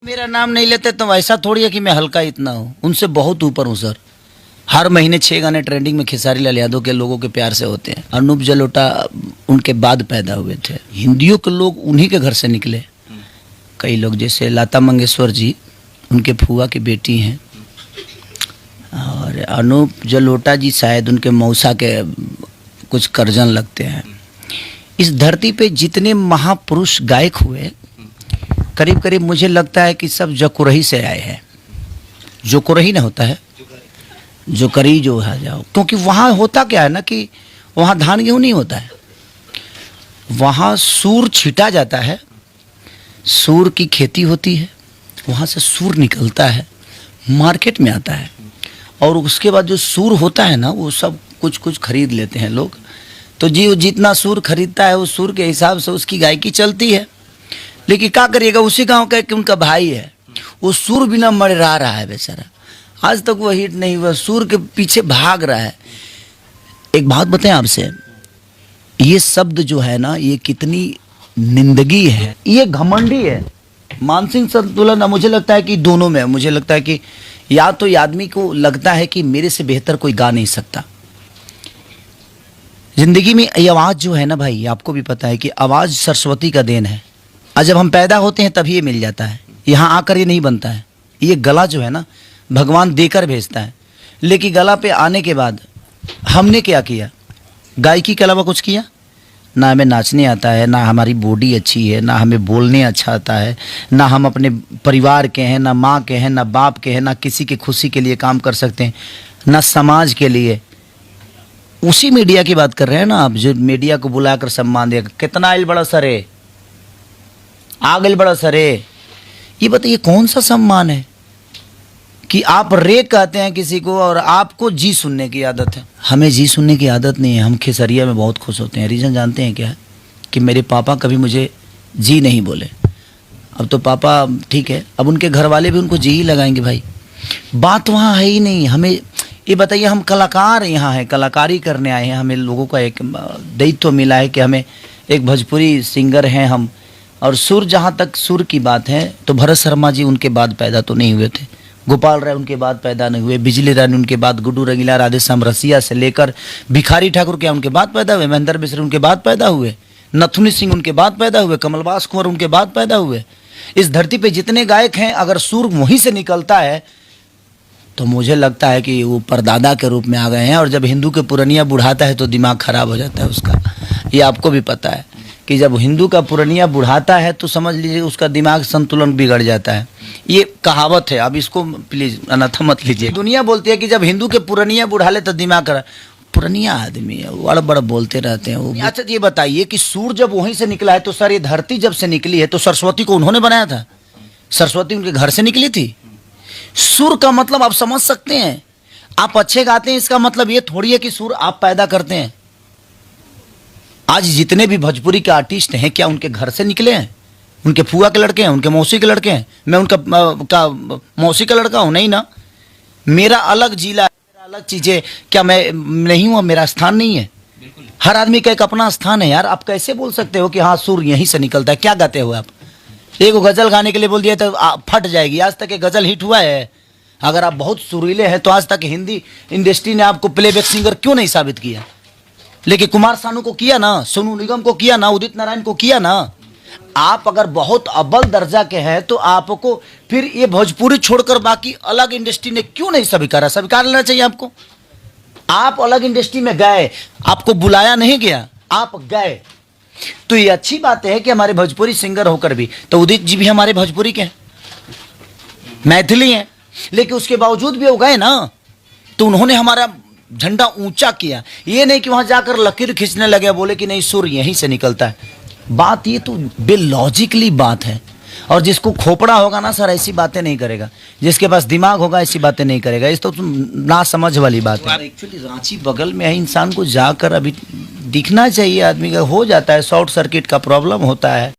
मेरा नाम नहीं लेते तो ऐसा थोड़ी है कि मैं हल्का इतना हूँ, उनसे बहुत ऊपर हूँ सर। हर महीने 6 गाने ट्रेंडिंग में खेसारी लाल यादव के लोगों के प्यार से होते हैं। अनूप जलोटा उनके बाद पैदा हुए थे। हिंदियों के लोग उन्हीं के घर से निकले। कई लोग जैसे लता मंगेशकर जी, उनके फूआ की बेटी हैं, और अनूप जलोटा जी शायद उनके मौसा के कुछ करजन लगते हैं। इस धरती पे जितने महापुरुष गायक हुए, करीब करीब मुझे लगता है कि सब जोकुरही से आए हैं। जोकुरही ना होता है, जोकरी जो है जाओ, क्योंकि वहाँ होता क्या है ना कि वहाँ धान गेहूँ नहीं होता है, वहाँ सूर छीटा जाता है, सूर की खेती होती है, वहाँ से सूर निकलता है, मार्केट में आता है, और उसके बाद जो सूर होता है ना वो सब कुछ कुछ खरीद लेते हैं लोग। तो जी जितना सूर खरीदता है उस सूर के हिसाब से उसकी गायकी चलती है। लेकिन क्या करिएगा, उसी गांव का कि उनका भाई है, वो सूर बिना मर रहा है बेचारा, आज तक वो हिट नहीं हुआ, सूर के पीछे भाग रहा है। एक बात बताएं आपसे, ये शब्द जो है ना ये कितनी निंदगी है, ये घमंडी है। मानसिक संतुलन मुझे लगता है कि दोनों में है। मुझे लगता है कि या तो ये आदमी को लगता है कि मेरे से बेहतर कोई गा नहीं सकता। जिंदगी में ये आवाज़ जो है ना भाई, आपको भी पता है कि आवाज़ सरस्वती का देन है, और जब हम पैदा होते हैं तभी ये मिल जाता है, यहाँ आकर ये नहीं बनता है। ये गला जो है ना भगवान देकर भेजता है, लेकिन गला पे आने के बाद हमने क्या किया? गायकी के अलावा कुछ किया? ना हमें नाचने आता है, ना हमारी बॉडी अच्छी है, ना हमें बोलने अच्छा आता है, ना हम अपने परिवार के हैं, ना माँ के हैं, ना बाप के हैं, ना किसी की खुशी के लिए काम कर सकते हैं, ना समाज के लिए। उसी मीडिया की बात कर रहे हैं ना आप, जो मीडिया को बुलाकर सम्मान दिया। कितना आइल बड़ा सरे, आगल बड़ा सरे, ये बताइए कौन सा सम्मान है कि आप रे कहते हैं किसी को और आपको जी सुनने की आदत है। हमें जी सुनने की आदत नहीं है, हम खेसरिया में बहुत खुश होते हैं। रीज़न जानते हैं क्या है? कि मेरे पापा कभी मुझे जी नहीं बोले। अब तो पापा ठीक है, अब उनके घर वाले भी उनको जी ही लगाएंगे भाई। बात वहाँ है ही नहीं। हमें ये बताइए, हम कलाकार यहाँ हैं, कलाकारी करने आए हैं, हमें लोगों का एक दायित्व मिला है कि हमें एक भोजपुरी सिंगर हैं हम। और सुर, जहाँ तक सुर की बात है तो भरत शर्मा जी उनके बाद पैदा तो नहीं हुए थे, गोपाल राय उनके बाद पैदा नहीं हुए, बिजली रानी उनके बाद, गुड्डू रंगीला, राधेश्याम रसिया से लेकर भिखारी ठाकुर क्या उनके बाद पैदा हुए, महेंद्र मिश्र उनके बाद पैदा हुए, नथुनी सिंह उनके बाद पैदा हुए, कमलवास कुंवर उनके बाद पैदा हुए। इस धरती पे जितने गायक हैं, अगर सुर वहीं से निकलता है तो मुझे लगता है कि वो परदादा के रूप में आ गए हैं। और जब हिंदू के पुरनिया बुढ़ाता है तो दिमाग खराब हो जाता है उसका। ये आपको भी पता है कि जब हिंदू का पुरनिया बुढ़ाता है तो समझ लीजिए उसका दिमाग संतुलन बिगड़ जाता है। ये कहावत है, अब इसको प्लीज अनाथा मत लीजिए। दुनिया बोलती है कि जब हिंदू के पुरनिया बुढ़ा ले तो दिमाग खराब। पुरनिया आदमी है, बड़ा बड़ा बोलते रहते हैं वो। अच्छा ये बताइए कि सूर जब वहीं से निकला है तो सर ये धरती जब से निकली है तो सरस्वती को उन्होंने बनाया था? सरस्वती उनके घर से निकली थी। सुर का मतलब आप समझ सकते हैं, आप अच्छे गाते हैं इसका मतलब ये थोड़ी है कि सुर आप पैदा करते हैं। आज जितने भी भोजपुरी के आर्टिस्ट हैं क्या उनके घर से निकले हैं? उनके फुआ के लड़के हैं, उनके मौसी के लड़के हैं? मैं उनका मौसी का लड़का हूं? नहीं ना। मेरा अलग जिला, मेरा अलग चीजें, क्या मैं नहीं हूं? मेरा स्थान नहीं है? हर आदमी का एक अपना स्थान है यार। आप कैसे बोल सकते हो कि हाँ सुर यहीं से निकलता है? क्या गाते हो आप? एक गजल गाने के लिए बोल दिया तो फट जाएगी। आज तक एक गजल हिट हुआ है? अगर आप बहुत सुरीले हैं तो आज तक हिंदी इंडस्ट्री ने आपको प्लेबैक सिंगर क्यों नहीं साबित किया? लेकिन कुमार सानू को किया ना, सोनू निगम को किया ना, उदित नारायण को किया ना। आप अगर बहुत अव्वल दर्जा के हैं तो आपको फिर ये भोजपुरी छोड़कर बाकी अलग इंडस्ट्री ने क्यों नहीं स्वीकारा? स्वीकार लेना चाहिए आपको। आप अलग इंडस्ट्री में गए, आपको बुलाया नहीं गया, आप गए, तो ये अच्छी बात है कि हमारे भोजपुरी सिंगर होकर भी, तो उदित जी भी हमारे भोजपुरी के हैं, मैथिली हैं, लेकिन उसके बावजूद भी वो गए ना, तो उन्होंने हमारा झंडा ऊंचा किया। ये नहीं कि वहां जाकर लकीर खींचने लगे, बोले कि नहीं सुर यहीं से निकलता है। बात ये तो बेलॉजिकली बात है। और जिसको खोपड़ा होगा ना सर ऐसी बातें नहीं करेगा, जिसके पास दिमाग होगा ऐसी बातें नहीं करेगा। इस तो ना समझ वाली बात है। एक्चुअली रांची बगल में है, इंसान को जाकर अभी दिखना चाहिए आदमी का। हो जाता है, शॉर्ट सर्किट का प्रॉब्लम होता है।